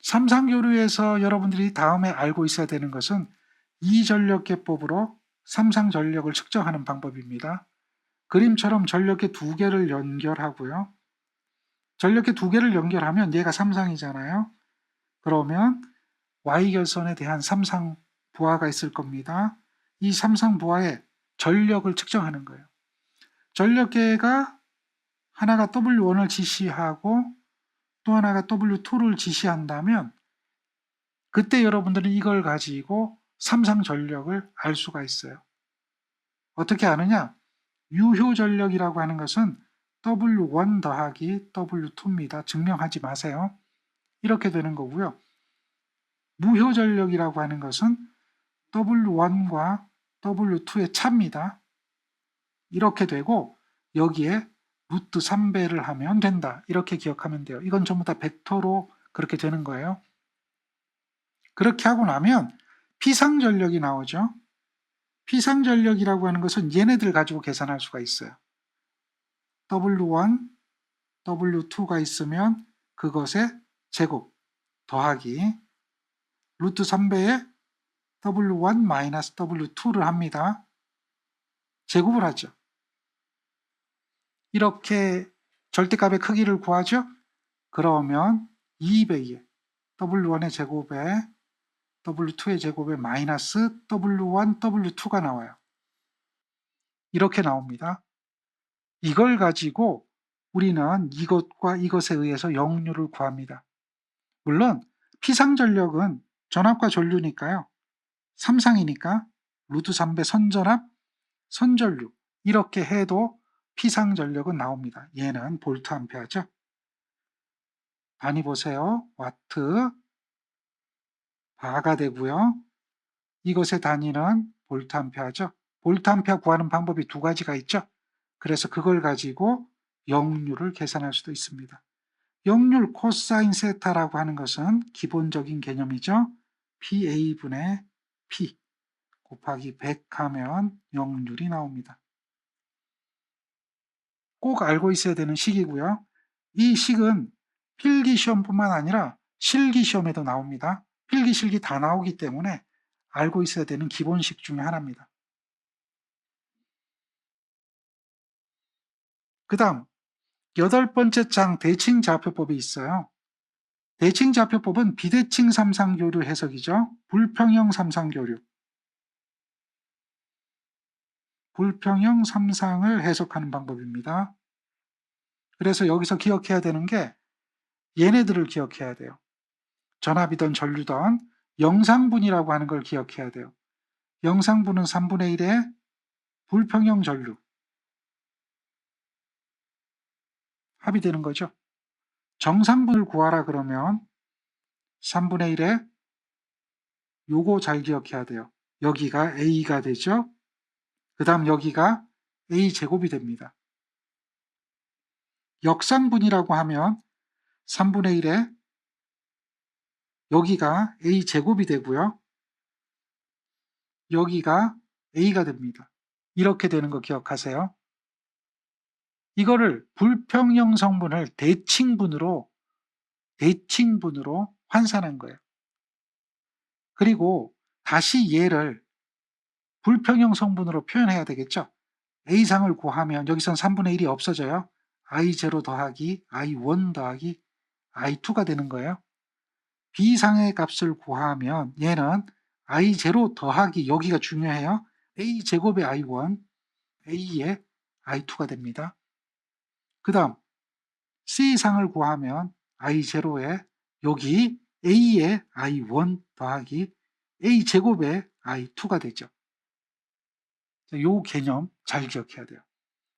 삼상교류에서 여러분들이 다음에 알고 있어야 되는 것은 이전력계법으로 삼상전력을 측정하는 방법입니다. 그림처럼 전력계 두 개를 연결하고요. 전력계 두 개를 연결하면 얘가 삼상이잖아요. 그러면 Y결선에 대한 삼상 부하가 있을 겁니다. 이 삼상 부하의 전력을 측정하는 거예요. 전력계가 하나가 W1을 지시하고 또 하나가 W2를 지시한다면 그때 여러분들은 이걸 가지고 삼상 전력을 알 수가 있어요. 어떻게 아느냐? 유효 전력이라고 하는 것은 W1 더하기 W2입니다. 증명하지 마세요. 이렇게 되는 거고요. 무효 전력이라고 하는 것은 W1과 W2의 차입니다. 이렇게 되고 여기에 루트 3배를 하면 된다. 이렇게 기억하면 돼요. 이건 전부 다 벡터로 그렇게 되는 거예요. 그렇게 하고 나면 피상전력이 나오죠. 피상전력이라고 하는 것은 얘네들 가지고 계산할 수가 있어요. W1, W2가 있으면 그것의 제곱 더하기 루트 3배의 W1 마이너스 W2를 합니다. 제곱을 하죠. 이렇게 절대값의 크기를 구하죠. 그러면 2배의 W1의 제곱에 W2의 제곱에 마이너스 W1, W2가 나와요. 이렇게 나옵니다. 이걸 가지고 우리는 이것과 이것에 의해서 역류를 구합니다. 물론 피상전력은 전압과 전류니까요. 삼상이니까 루트 3배 선전압, 선전류 이렇게 해도 피상전력은 나옵니다. 얘는 볼트 암페어죠. 단위 보세요. 와트, 바가 되고요. 이것의 단위는 볼트 암페어죠. 볼트 암페어 구하는 방법이 두 가지가 있죠. 그래서 그걸 가지고 역류를 계산할 수도 있습니다. 역률 코사인 세타라고 하는 것은 기본적인 개념이죠. PA분의 P 곱하기 100 하면 역률이 나옵니다. 꼭 알고 있어야 되는 식이고요. 이 식은 필기시험뿐만 아니라 실기시험에도 나옵니다. 필기, 실기 다 나오기 때문에 알고 있어야 되는 기본식 중에 하나입니다. 그 다음 8번째 장 대칭좌표법이 있어요. 대칭좌표법은 비대칭 삼상교류 해석이죠. 불평형 삼상교류. 불평형 삼상을 해석하는 방법입니다. 그래서 여기서 기억해야 되는 게 얘네들을 기억해야 돼요. 전압이든 전류든 영상분이라고 하는 걸 기억해야 돼요. 영상분은 3분의 1의 불평형 전류. 합이 되는 거죠. 정상분을 구하라 그러면 3분의 1에 요거 잘 기억해야 돼요. 여기가 A가 되죠. 그 다음 여기가 A제곱이 됩니다. 역상분이라고 하면 3분의 1에 여기가 A제곱이 되고요. 여기가 A가 됩니다. 이렇게 되는 거 기억하세요. 이거를 불평형 성분을 대칭분으로 환산한 거예요. 그리고 다시 얘를 불평형 성분으로 표현해야 되겠죠. A상을 구하면 여기선 3분의 1이 없어져요. I0 더하기 I1 더하기 I2가 되는 거예요. B상의 값을 구하면 얘는 I0 더하기 여기가 중요해요. A제곱의 I1, A의 I2가 됩니다. 그 다음 C상을 구하면 I0에 여기 A의 I1 더하기 A제곱의 I2가 되죠. 이 개념 잘 기억해야 돼요.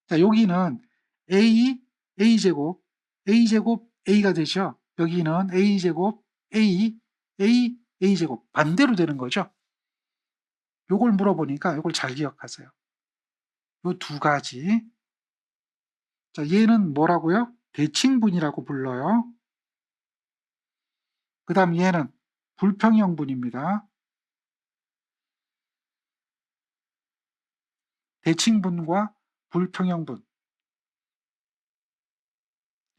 자, 여기는 A제곱, A제곱, A가 되죠. 여기는 A제곱, A제곱 반대로 되는 거죠. 요걸 물어보니까 요걸 잘 기억하세요. 요 두 가지. 자, 얘는 뭐라고요? 대칭분이라고 불러요. 그 다음 얘는 불평형분입니다. 대칭분과 불평형분.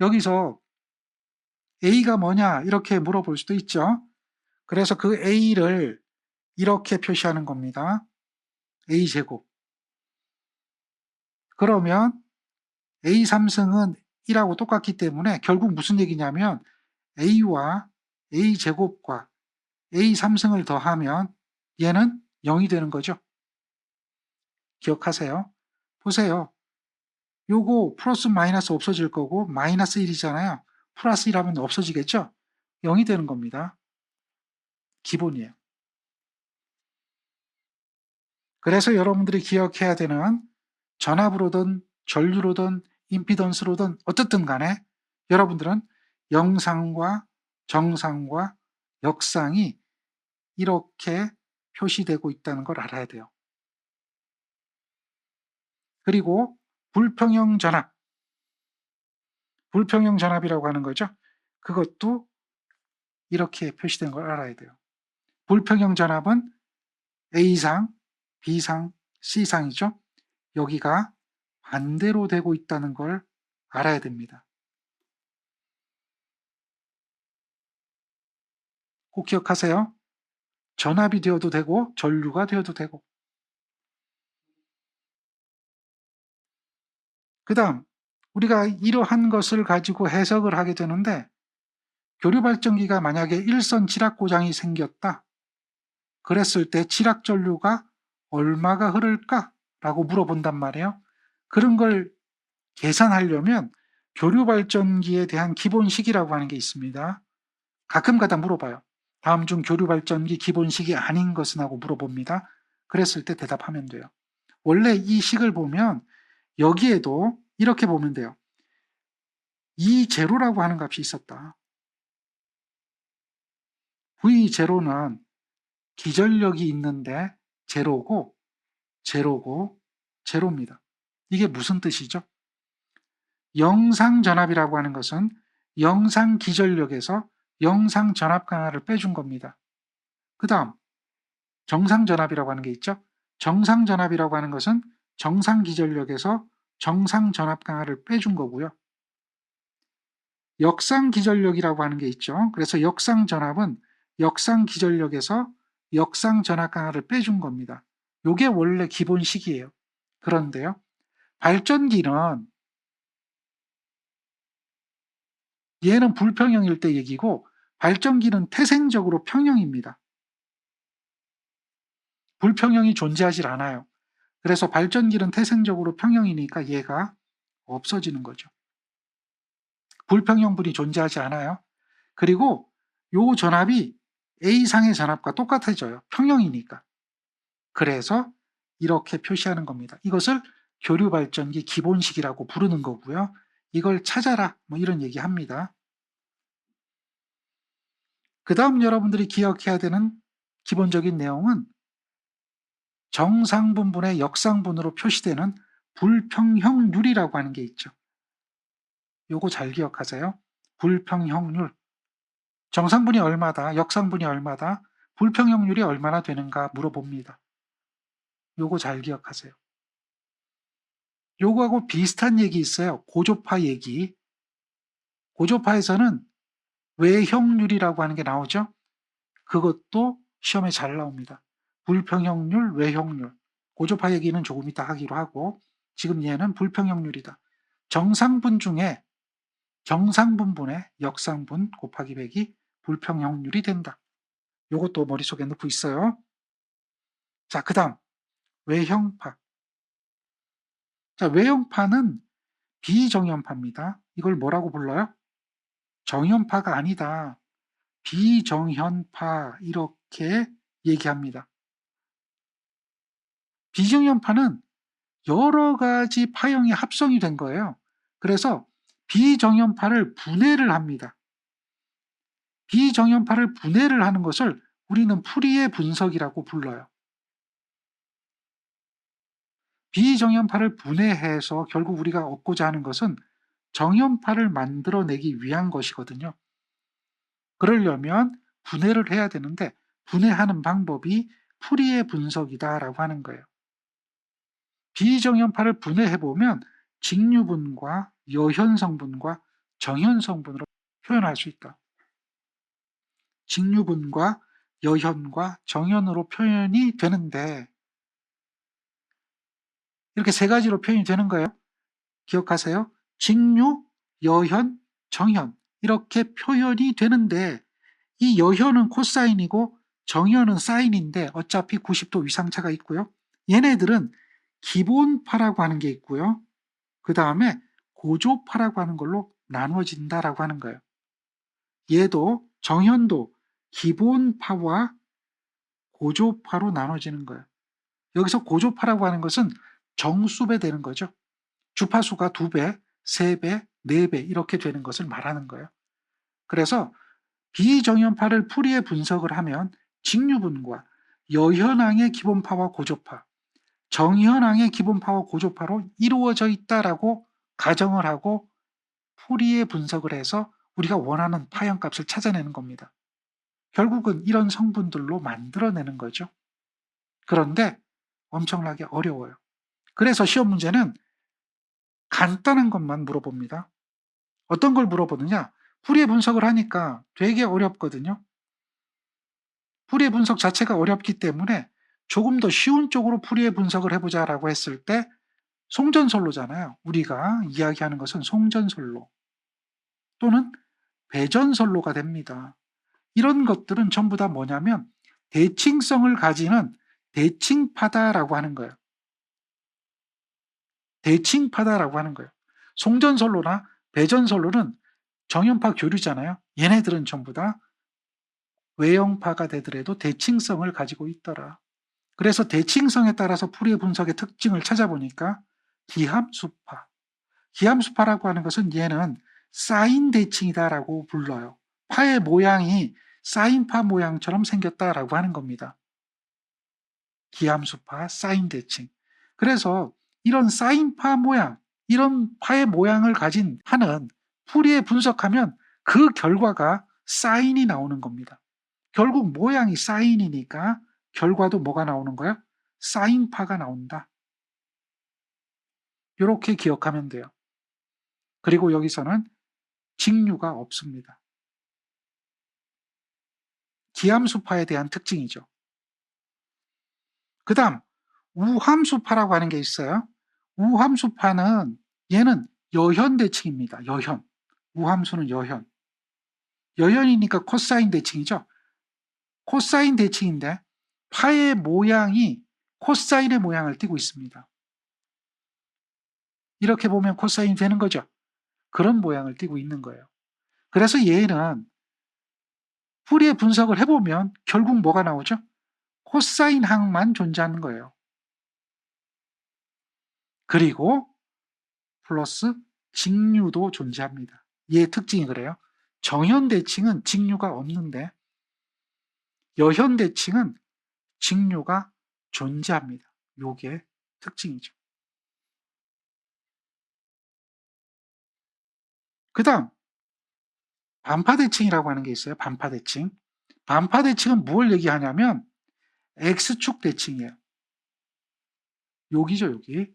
여기서 A가 뭐냐 이렇게 물어볼 수도 있죠. 그래서 그 A를 이렇게 표시하는 겁니다. A제곱. 그러면 A 3승은 1하고 똑같기 때문에 결국 무슨 얘기냐면 A와 A제곱과 A 3승을 더하면 얘는 0이 되는 거죠. 기억하세요. 보세요. 요거 플러스 마이너스 없어질 거고 마이너스 1이잖아요. 플러스 1하면 없어지겠죠? 0이 되는 겁니다. 기본이에요. 그래서 여러분들이 기억해야 되는 전압으로든 전류로든 임피던스로든 어떻든 간에 여러분들은 영상과 정상과 역상이 이렇게 표시되고 있다는 걸 알아야 돼요. 그리고 불평형 전압이라고 하는 거죠. 그것도 이렇게 표시된 걸 알아야 돼요. 불평형 전압은 A상, B상, C상이죠. 여기가 반대로 되고 있다는 걸 알아야 됩니다. 꼭 기억하세요. 전압이 되어도 되고 전류가 되어도 되고. 그 다음 우리가 이러한 것을 가지고 해석을 하게 되는데 교류발전기가 만약에 일선 지락고장이 생겼다. 그랬을 때 지락전류가 얼마가 흐를까? 라고 물어본단 말이에요. 그런 걸 계산하려면 교류발전기에 대한 기본식이라고 하는 게 있습니다. 가끔가다 물어봐요. 다음 중 교류발전기 기본식이 아닌 것은 하고 물어봅니다. 그랬을 때 대답하면 돼요. 원래 이 식을 보면 여기에도 이렇게 보면 돼요. E0라고 하는 값이 있었다. V0는 기전력이 있는데 제로고 제로입니다. 이게 무슨 뜻이죠? 영상전압이라고 하는 것은 영상기전력에서 영상전압 빼준 겁니다. 그 다음 정상전압이라고 하는 게 있죠. 정상전압이라고 하는 것은 정상기전력에서 정상전압 빼준 거고요. 역상기전력이라고 하는 게 있죠. 그래서 역상전압은 역상기전력에서 역상전압 빼준 겁니다. 이게 원래 기본식이에요. 그런데요. 발전기는 얘는 불평형일 때 얘기고 발전기는 태생적으로 평형입니다. 불평형이 존재하질 않아요. 그래서 발전기는 태생적으로 평형이니까 얘가 없어지는 거죠. 불평형분이 존재하지 않아요. 그리고 요 전압이 A상의 전압과 똑같아져요. 평형이니까. 그래서 이렇게 표시하는 겁니다. 이것을 교류발전기 기본식이라고 부르는 거고요. 이걸 찾아라 뭐 이런 얘기 합니다. 그 다음 여러분들이 기억해야 되는 기본적인 내용은 정상분분의 역상분으로 표시되는 불평형률이라고 하는 게 있죠. 요거 잘 기억하세요. 불평형률. 정상분이 얼마다, 역상분이 얼마다, 불평형률이 얼마나 되는가 물어봅니다. 요거 잘 기억하세요. 요거하고 비슷한 얘기 있어요. 고조파 얘기. 고조파에서는 외형률이라고 하는 게 나오죠. 그것도 시험에 잘 나옵니다. 불평형률, 외형률. 고조파 얘기는 조금 이따 하기로 하고 지금 얘는 불평형률이다. 정상분 중에 정상분분의 역상분 곱하기 100이 불평형률이 된다. 요것도 머릿속에 넣고 있어요. 자, 그 다음 외형파. 자, 외형파는 비정연파입니다. 이걸 뭐라고 불러요? 정연파가 아니다. 비정연파 이렇게 얘기합니다. 비정연파는 여러 가지 파형이 합성이 된 거예요. 그래서 비정연파를 분해를 합니다. 비정연파를 분해를 하는 것을 우리는 풀이의 분석이라고 불러요. 비정연파를 분해해서 결국 우리가 얻고자 하는 것은 정연파를 만들어내기 위한 것이거든요. 그러려면 분해를 해야 되는데 분해하는 방법이 풀이의 분석이다라고 하는 거예요. 비정연파를 분해해보면 직류분과 여현성분과 정현성분으로 표현할 수 있다. 직류분과 여현과 정현으로 표현이 되는데 이렇게 세 가지로 표현이 되는 거예요. 기억하세요. 직류, 여현, 정현 이렇게 표현이 되는데 이 여현은 코사인이고 정현은 사인인데 어차피 90도 위상차가 있고요. 얘네들은 기본파라고 하는 게 있고요. 그 다음에 고조파라고 하는 걸로 나눠진다라고 하는 거예요. 얘도 정현도 기본파와 고조파로 나눠지는 거예요. 여기서 고조파라고 하는 것은 정수배 되는 거죠. 주파수가 2배, 3배, 4배 이렇게 되는 것을 말하는 거예요. 그래서 비정현파를 풀이에 분석을 하면 직류분과 여현항의 기본파와 고조파, 정현항의 기본파와 고조파로 이루어져 있다라고 가정을 하고 풀이에 분석을 해서 우리가 원하는 파형값을 찾아내는 겁니다. 결국은 이런 성분들로 만들어내는 거죠. 그런데 엄청나게 어려워요. 그래서 시험 문제는 간단한 것만 물어봅니다. 어떤 걸 물어보느냐? 풀이의 분석을 하니까 되게 어렵거든요. 풀이의 분석 자체가 어렵기 때문에 조금 더 쉬운 쪽으로 풀이의 분석을 해보자라고 했을 때 송전솔로잖아요. 우리가 이야기하는 것은 송전솔로 또는 배전솔로가 됩니다. 이런 것들은 전부 다 뭐냐면 대칭성을 가지는 대칭파다라고 하는 거예요. 대칭파다라고 하는 거예요. 송전솔로나 배전솔로는 정연파 교류잖아요. 얘네들은 전부 다 외형파가 되더라도 대칭성을 가지고 있더라. 그래서 대칭성에 따라서 풀이의 분석의 특징을 찾아보니까 기함수파. 기함수파라고 하는 것은 얘는 사인 대칭이다라고 불러요. 파의 모양이 사인파 모양처럼 생겼다라고 하는 겁니다. 기함수파, 사인 대칭. 그래서 이런 사인파 모양, 이런 파의 모양을 가진 파는 풀이에 분석하면 그 결과가 사인이 나오는 겁니다. 결국 모양이 사인이니까 결과도 뭐가 나오는 거예요? 사인파가 나온다. 이렇게 기억하면 돼요. 그리고 여기서는 직류가 없습니다. 기함수파에 대한 특징이죠. 그 다음 우함수파라고 하는 게 있어요. 우함수파는 얘는 여현 대칭입니다. 여현. 우함수는 여현. 여현이니까 코사인 대칭이죠. 코사인 대칭인데 파의 모양이 코사인의 모양을 띠고 있습니다. 이렇게 보면 코사인이 되는 거죠. 그런 모양을 띠고 있는 거예요. 그래서 얘는 풀이의 분석을 해보면 결국 뭐가 나오죠? 코사인 항만 존재하는 거예요. 그리고 플러스 직류도 존재합니다. 얘의 특징이 그래요. 정현 대칭은 직류가 없는데 여현 대칭은 직류가 존재합니다. 요게 특징이죠. 그 다음 반파대칭이라고 하는 게 있어요. 반파대칭. 반파대칭은 뭘 얘기하냐면 X축 대칭이에요. 여기죠, 여기.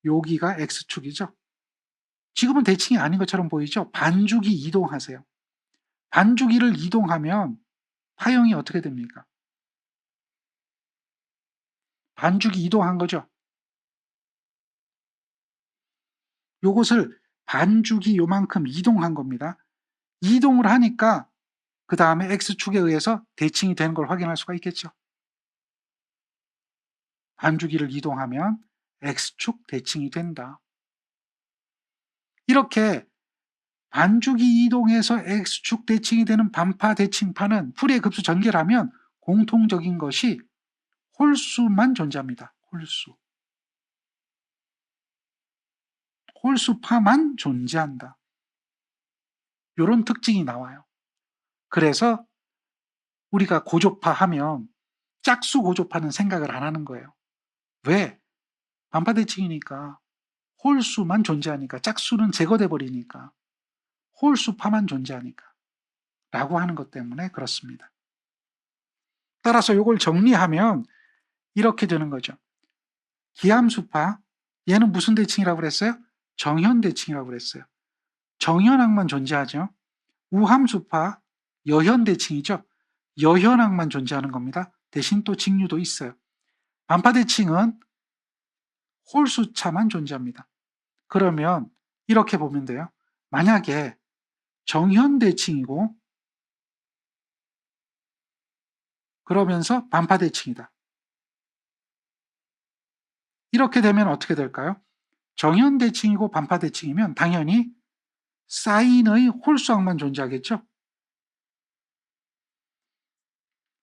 여기가 X축이죠. 지금은 대칭이 아닌 것처럼 보이죠? 반주기 이동하세요. 반주기를 이동하면 파형이 어떻게 됩니까? 반주기 이동한 거죠. 요것을 반주기 요만큼 이동한 겁니다. 이동을 하니까 그 다음에 X축에 의해서 대칭이 되는 걸 확인할 수가 있겠죠. 반주기를 이동하면 X축 대칭이 된다. 이렇게 반주기 이동해서 X축 대칭이 되는 반파 대칭파는 풀이의 급수 전개라면 공통적인 것이 홀수만 존재합니다. 홀수. 홀수파만 존재한다. 이런 특징이 나와요. 그래서 우리가 고조파 하면 짝수 고조파는 생각을 안 하는 거예요. 왜? 반파 대칭이니까 홀수만 존재하니까 짝수는 제거돼 버리니까 홀수파만 존재하니까 라고 하는 것 때문에 그렇습니다. 따라서 이걸 정리하면 이렇게 되는 거죠. 기함수파 얘는 무슨 대칭이라고 그랬어요? 정현 대칭이라고 그랬어요. 정현항만 존재하죠. 우함수파 여현대칭이죠. 여현항만 존재하는 겁니다. 대신 또 직류도 있어요. 반파대칭은 홀수차만 존재합니다. 그러면 이렇게 보면 돼요. 만약에 정현대칭이고 그러면서 반파대칭이다. 이렇게 되면 어떻게 될까요? 정현대칭이고 반파대칭이면 당연히 사인의 홀수항만 존재하겠죠?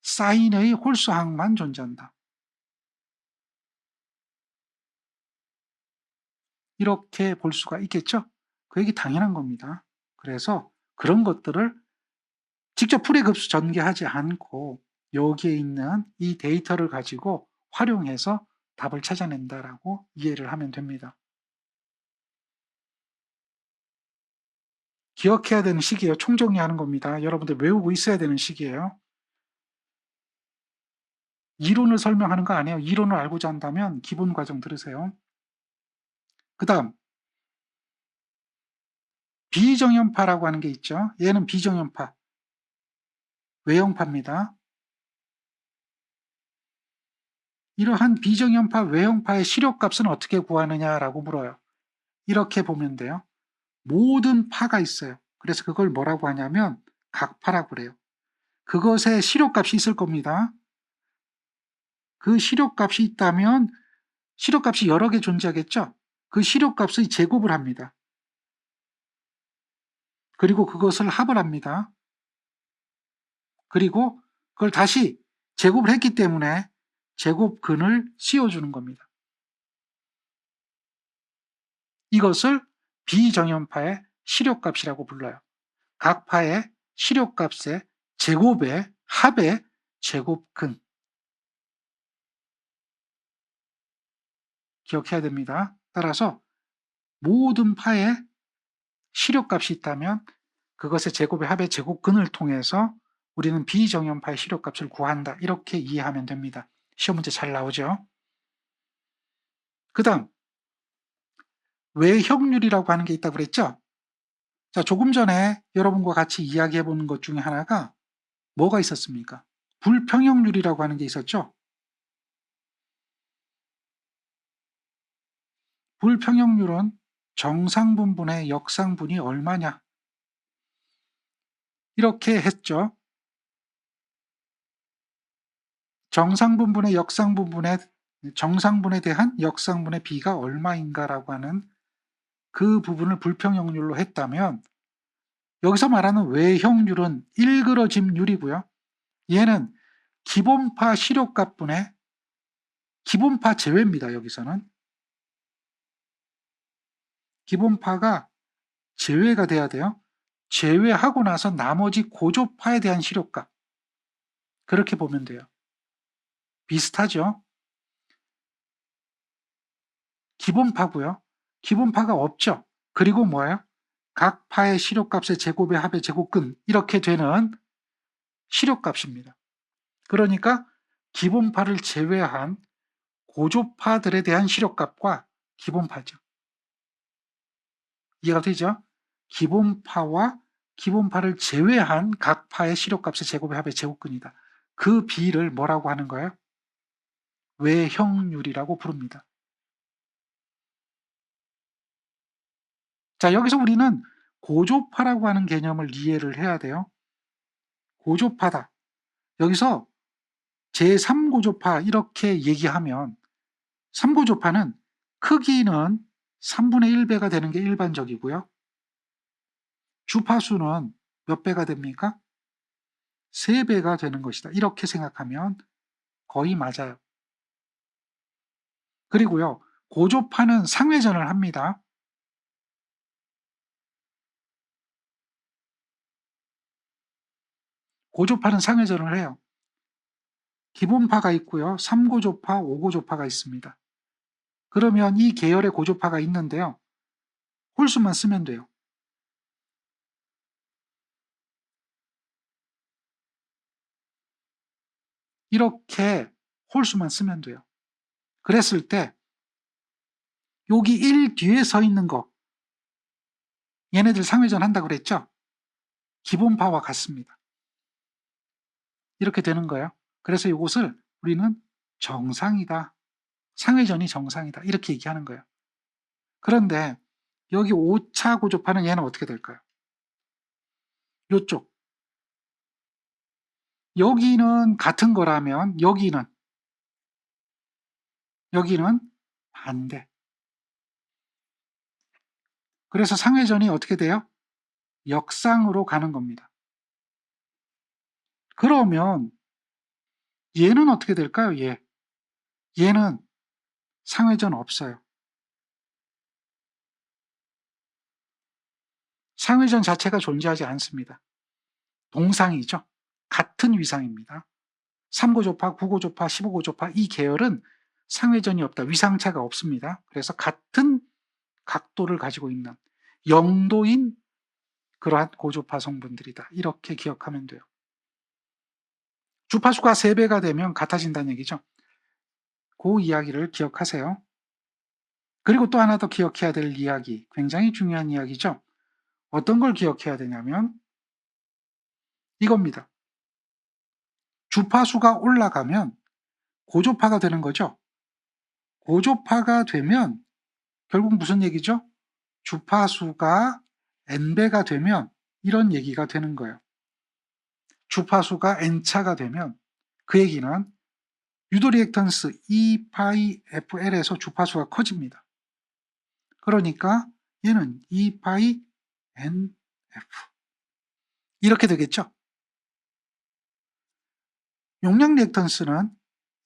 사인의 홀수항만 존재한다. 이렇게 볼 수가 있겠죠? 그 얘기 당연한 겁니다. 그래서 그런 것들을 직접 풀이 급수 전개하지 않고 여기에 있는 이 데이터를 가지고 활용해서 답을 찾아낸다라고 이해를 하면 됩니다. 기억해야 되는 시기예요. 총정리하는 겁니다. 여러분들 외우고 있어야 되는 시기예요. 이론을 설명하는 거 아니에요. 이론을 알고자 한다면 기본 과정 들으세요. 그 다음 비정연파라고 하는 게 있죠. 얘는 비정연파, 외형파입니다. 이러한 비정연파, 외형파의 시력값은 어떻게 구하느냐라고 물어요. 이렇게 보면 돼요. 모든 파가 있어요. 그래서 그걸 뭐라고 하냐면 각파라고 그래요. 그것에 시력값이 있을 겁니다. 그 시력값이 있다면 시력값이 여러 개 존재하겠죠. 그 시력값의 제곱을 합니다. 그리고 그것을 합을 합니다. 그리고 그걸 다시 제곱을 했기 때문에 제곱근을 씌워주는 겁니다. 이것을 비정연파의 시력값이라고 불러요. 각 파의 시력값의 제곱의 합의 제곱근. 기억해야 됩니다. 따라서 모든 파에 시력값이 있다면 그것의 제곱의 합의 제곱근을 통해서 우리는 비정연파의 시력값을 구한다. 이렇게 이해하면 됩니다. 시험 문제 잘 나오죠? 그 다음 외형률이라고 하는 게 있다고 그랬죠? 자, 조금 전에 여러분과 같이 이야기해 보는 것 중에 하나가 뭐가 있었습니까? 불평형률이라고 하는 게 있었죠? 불평형률은 정상분분의 역상분이 얼마냐? 이렇게 했죠. 정상분분의 역상분분의 정상분에 대한 역상분의 비가 얼마인가라고 하는 그 부분을 불평형률로 했다면 여기서 말하는 외형률은 일그러짐률이고요. 얘는 기본파 시력값분의 기본파 제외입니다. 여기서는 기본파가 제외가 돼야 돼요. 제외하고 나서 나머지 고조파에 대한 시력값 그렇게 보면 돼요. 비슷하죠? 기본파고요. 기본파가 없죠. 그리고 뭐예요? 각 파의 시력값의 제곱의 합의 제곱근 이렇게 되는 시력값입니다. 그러니까 기본파를 제외한 고조파들에 대한 시력값과 기본파죠. 이해가 되죠? 기본파와 기본파를 제외한 각 파의 시력값의 제곱의 합의 제곱근이다. 그 비를 뭐라고 하는 거예요? 외형률이라고 부릅니다. 자, 여기서 우리는 고조파라고 하는 개념을 이해를 해야 돼요. 고조파다. 여기서 제3고조파 이렇게 얘기하면 3고조파는 크기는 3분의 1배가 되는 게 일반적이고요. 주파수는 몇 배가 됩니까? 3배가 되는 것이다. 이렇게 생각하면 거의 맞아요. 그리고요. 고조파는 상회전을 합니다. 고조파는 상회전을 해요. 기본파가 있고요. 3고조파, 5고조파가 있습니다. 그러면 이 계열의 고조파가 있는데요. 홀수만 쓰면 돼요. 이렇게 홀수만 쓰면 돼요. 그랬을 때 여기 1 뒤에 서 있는 거 얘네들 상회전 한다고 그랬죠? 기본파와 같습니다. 이렇게 되는 거예요. 그래서 이것을 우리는 정상이다. 상회전이 정상이다. 이렇게 얘기하는 거예요. 그런데 여기 5차 고조파는 얘는 어떻게 될까요? 이쪽. 여기는 같은 거라면 여기는 반대. 그래서 상회전이 어떻게 돼요? 역상으로 가는 겁니다. 그러면 얘는 어떻게 될까요? 얘는 상회전 없어요. 상회전 자체가 존재하지 않습니다. 동상이죠. 같은 위상입니다. 3고조파, 9고조파, 15고조파 이 계열은 상회전이 없다. 위상차가 없습니다. 그래서 같은 각도를 가지고 있는 영도인 그러한 고조파 성분들이다. 이렇게 기억하면 돼요. 주파수가 3배가 되면 같아진다는 얘기죠. 그 이야기를 기억하세요. 그리고 또 하나 더 기억해야 될 이야기, 굉장히 중요한 이야기죠. 어떤 걸 기억해야 되냐면 이겁니다. 주파수가 올라가면 고조파가 되는 거죠. 고조파가 되면 결국 무슨 얘기죠? 주파수가 n배가 되면 이런 얘기가 되는 거예요. 주파수가 n차가 되면 그 얘기는 유도리액턴스 E-FL에서 주파수가 커집니다. 그러니까 얘는 E-NF 이렇게 되겠죠. 용량 리액턴스는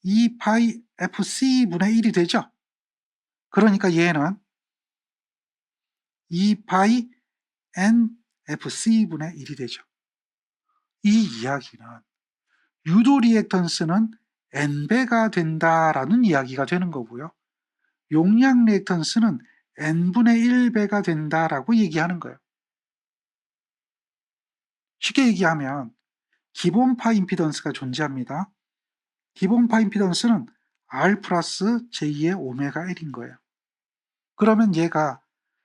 E-FC분의 1이 되죠. 그러니까 얘는 E-NFC분의 1이 되죠. 이 이야기는 유도 리액턴스는 n배가 된다라는 이야기가 되는 거고요. 용량 리액턴스는 n분의 1배가 된다라고 얘기하는 거예요. 쉽게 얘기하면 기본파 임피던스가 존재합니다. 기본파 임피던스는 R 플러스 J의 오메가 1인 거예요. 그러면 얘가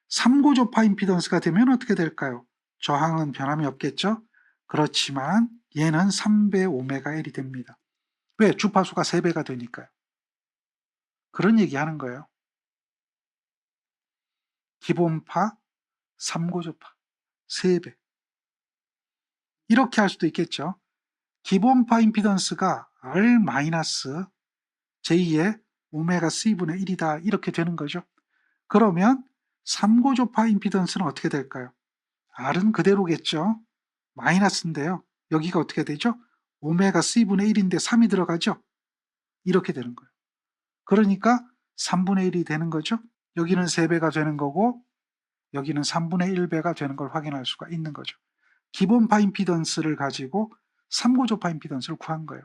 3고조파 임피던스가 되면 어떻게 될까요? 저항은 변함이 없겠죠? 그렇지만 얘는 3배 오메가 1이 됩니다. 왜? 주파수가 3배가 되니까요. 그런 얘기 하는 거예요. 기본파, 3고조파, 3배. 이렇게 할 수도 있겠죠. 기본파 임피던스가 R-J의 오메가 C분의 1이다. 이렇게 되는 거죠. 그러면 3고조파 임피던스는 어떻게 될까요? R은 그대로겠죠. 마이너스인데요. 여기가 어떻게 되죠? 오메가 C분의 1인데 3이 들어가죠. 이렇게 되는 거예요. 그러니까 3분의 1이 되는 거죠. 여기는 3배가 되는 거고 여기는 3분의 1배가 되는 걸 확인할 수가 있는 거죠. 기본파 임피던스를 가지고 3고조파 임피던스를 구한 거예요.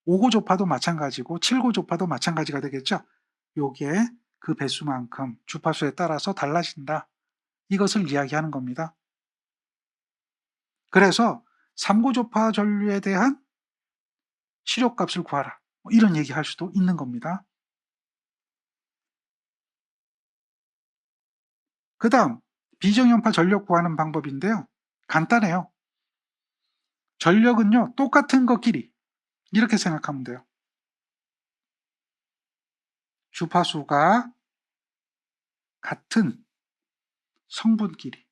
5고조파도 마찬가지고 7고조파도 마찬가지가 되겠죠. 요게 그 배수만큼 주파수에 따라서 달라진다. 이것을 이야기하는 겁니다. 그래서 3고조파 전류에 대한 시료값을 구하라. 이런 얘기 할 수도 있는 겁니다. 그 다음 비정연파 전력 구하는 방법인데요. 간단해요. 전력은요 똑같은 것끼리 이렇게 생각하면 돼요. 주파수가 같은 성분끼리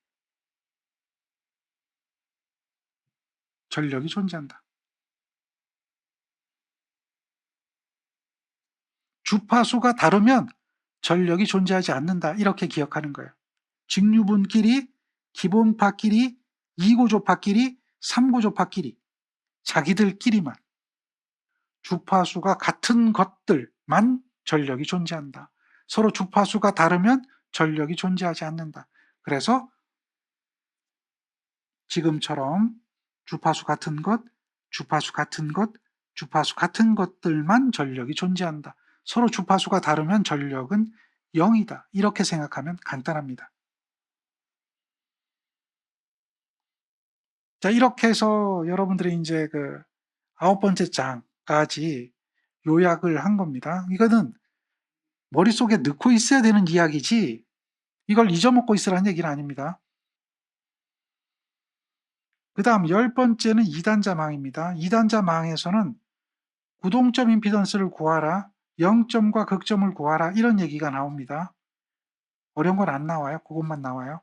전력이 존재한다. 주파수가 다르면 전력이 존재하지 않는다. 이렇게 기억하는 거예요. 직류분끼리, 기본파끼리, 2고조파끼리, 3고조파끼리 자기들끼리만 주파수가 같은 것들만 전력이 존재한다. 서로 주파수가 다르면 전력이 존재하지 않는다. 그래서 지금처럼 주파수 같은 것, 주파수 같은 것, 주파수 같은 것들만 전력이 존재한다. 서로 주파수가 다르면 전력은 0이다. 이렇게 생각하면 간단합니다. 자, 이렇게 해서 여러분들이 이제 그 9번째 장까지 요약을 한 겁니다. 이거는 머릿속에 넣고 있어야 되는 이야기지 이걸 잊어먹고 있으라는 얘기는 아닙니다. 그 다음 10번째는 2단자망입니다. 2단자망에서는 구동점 임피던스를 구하라, 0점과 극점을 구하라 이런 얘기가 나옵니다. 어려운 건 안 나와요. 그것만 나와요.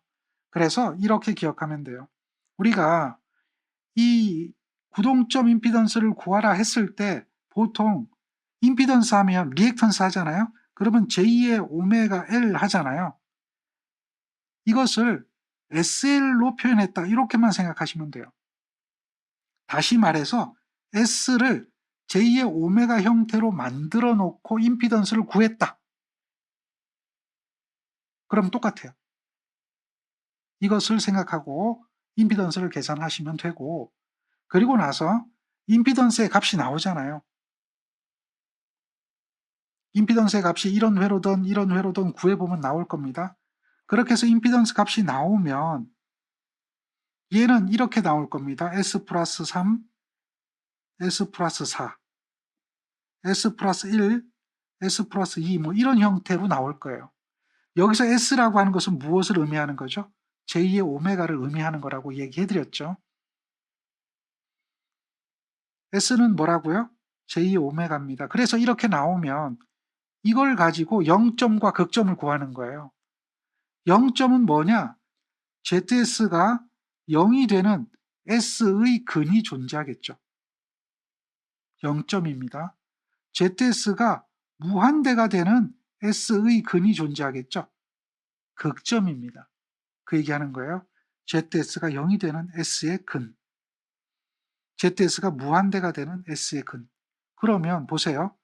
그래서 이렇게 기억하면 돼요. 우리가 이 구동점 임피던스를 구하라 했을 때 보통 임피던스 하면 리액턴스 하잖아요. 그러면 j2의 오메가 L 하잖아요. 이것을 SL로 표현했다 이렇게만 생각하시면 돼요. 다시 말해서 S를 j2의 오메가 형태로 만들어 놓고 임피던스를 구했다. 그럼 똑같아요. 이것을 생각하고 임피던스를 계산하시면 되고, 그리고 나서 임피던스의 값이 나오잖아요. 임피던스의 값이 이런 회로든 구해보면 나올 겁니다. 그렇게 해서 임피던스 값이 나오면 얘는 이렇게 나올 겁니다. S 플러스 3, S 플러스 4, S 플러스 1, S 플러스 2 뭐 이런 형태로 나올 거예요. 여기서 S라고 하는 것은 무엇을 의미하는 거죠? j2의 오메가를 의미하는 거라고 얘기해드렸죠. S는 뭐라고요? j2의 오메가입니다. 그래서 이렇게 나오면 이걸 가지고 0점과 극점을 구하는 거예요. 0점은 뭐냐? ZS가 0이 되는 S의 근이 존재하겠죠. 0점입니다. ZS가 무한대가 되는 S의 근이 존재하겠죠. 극점입니다. 그 얘기하는 거예요. ZS가 0이 되는 S의 근. ZS가 무한대가 되는 S의 근. 그러면 보세요.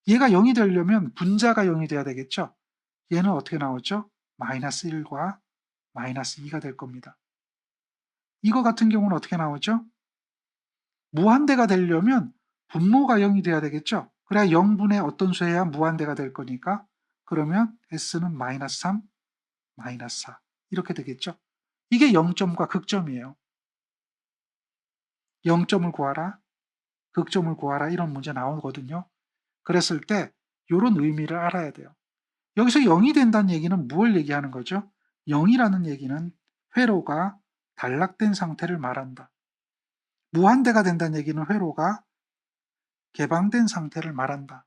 얘가 0이 되려면 분자가 0이 돼야 되겠죠. 얘는 어떻게 나오죠? 마이너스 1과 마이너스 2가 될 겁니다. 이거 같은 경우는 어떻게 나오죠? 무한대가 되려면 분모가 0이 돼야 되겠죠. 그래야 0분의 어떤 수해야 무한대가 될 거니까, 그러면 S는 마이너스 3, 마이너스 4 이렇게 되겠죠. 이게 0점과 극점이에요. 0점을 구하라, 극점을 구하라 이런 문제 나오거든요. 그랬을 때 이런 의미를 알아야 돼요. 여기서 0이 된다는 얘기는 무엇을 얘기하는 거죠? 0이라는 얘기는 회로가 단락된 상태를 말한다. 무한대가 된다는 얘기는 회로가 개방된 상태를 말한다.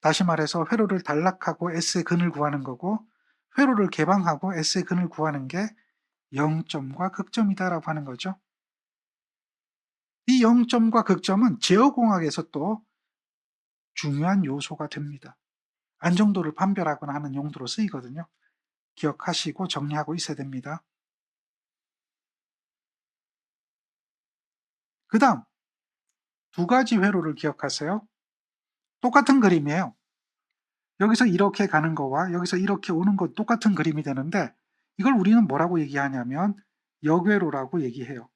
다시 말해서 회로를 단락하고 S의 근을 구하는 거고, 회로를 개방하고 S의 근을 구하는 게 0점과 극점이다라고 하는 거죠. 이 0점과 극점은 제어공학에서 또 중요한 요소가 됩니다. 안정도를 판별하거나 하는 용도로 쓰이거든요. 기억하시고 정리하고 있어야 됩니다. 그 다음 두 가지 회로를 기억하세요. 똑같은 그림이에요. 여기서 이렇게 가는 거와 여기서 이렇게 오는 것 똑같은 그림이 되는데, 이걸 우리는 뭐라고 얘기하냐면 역회로라고 얘기해요.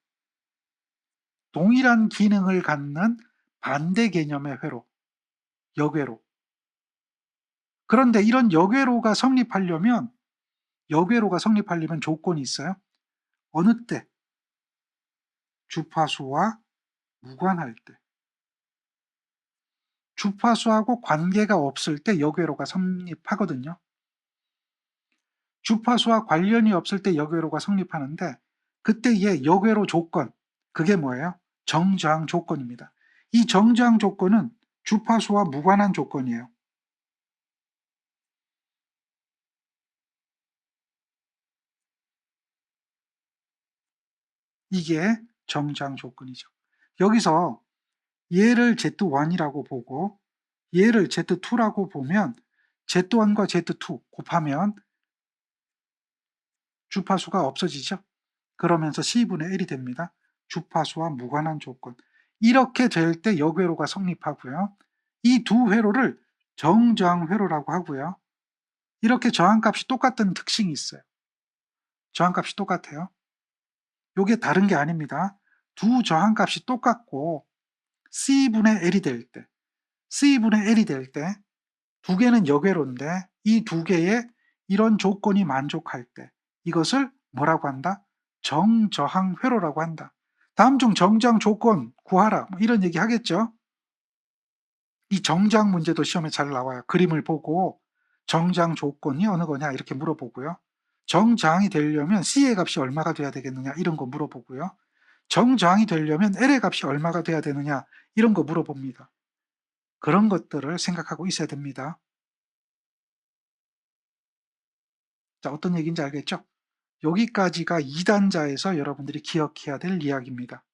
동일한 기능을 갖는 반대 개념의 회로, 역회로. 그런데 이런 역회로가 성립하려면 조건이 있어요. 어느 때? 주파수와 무관할 때. 주파수하고 관계가 없을 때 역회로가 성립하거든요. 주파수와 관련이 없을 때 역회로가 성립하는데, 그때의 역회로 조건, 그게 뭐예요? 정저항 조건입니다. 이 정저항 조건은 주파수와 무관한 조건이에요. 이게 정저항 조건이죠. 여기서 얘를 Z1이라고 보고 얘를 Z2라고 보면 Z1과 Z2 곱하면 주파수가 없어지죠. 그러면서 C분의 L이 됩니다. 주파수와 무관한 조건. 이렇게 될 때 역회로가 성립하고요. 이 두 회로를 정저항 회로라고 하고요. 이렇게 저항값이 똑같은 특징이 있어요. 저항값이 똑같아요. 이게 다른 게 아닙니다. 두 저항값이 똑같고 C분의 L이 될 때, 두 개는 역회로인데 이 두 개의 이런 조건이 만족할 때 이것을 뭐라고 한다? 정저항 회로라고 한다. 다음 중 정저항 조건 구하라 뭐 이런 얘기 하겠죠. 이 정저항 문제도 시험에 잘 나와요. 그림을 보고 정저항 조건이 어느 거냐 이렇게 물어보고요. 정저항이 되려면 C의 값이 얼마가 돼야 되겠느냐 이런 거 물어보고요. 정저항이 되려면 L의 값이 얼마가 돼야 되느냐 이런 거 물어봅니다. 그런 것들을 생각하고 있어야 됩니다. 자, 어떤 얘기인지 알겠죠? 여기까지가 2단자에서 여러분들이 기억해야 될 이야기입니다.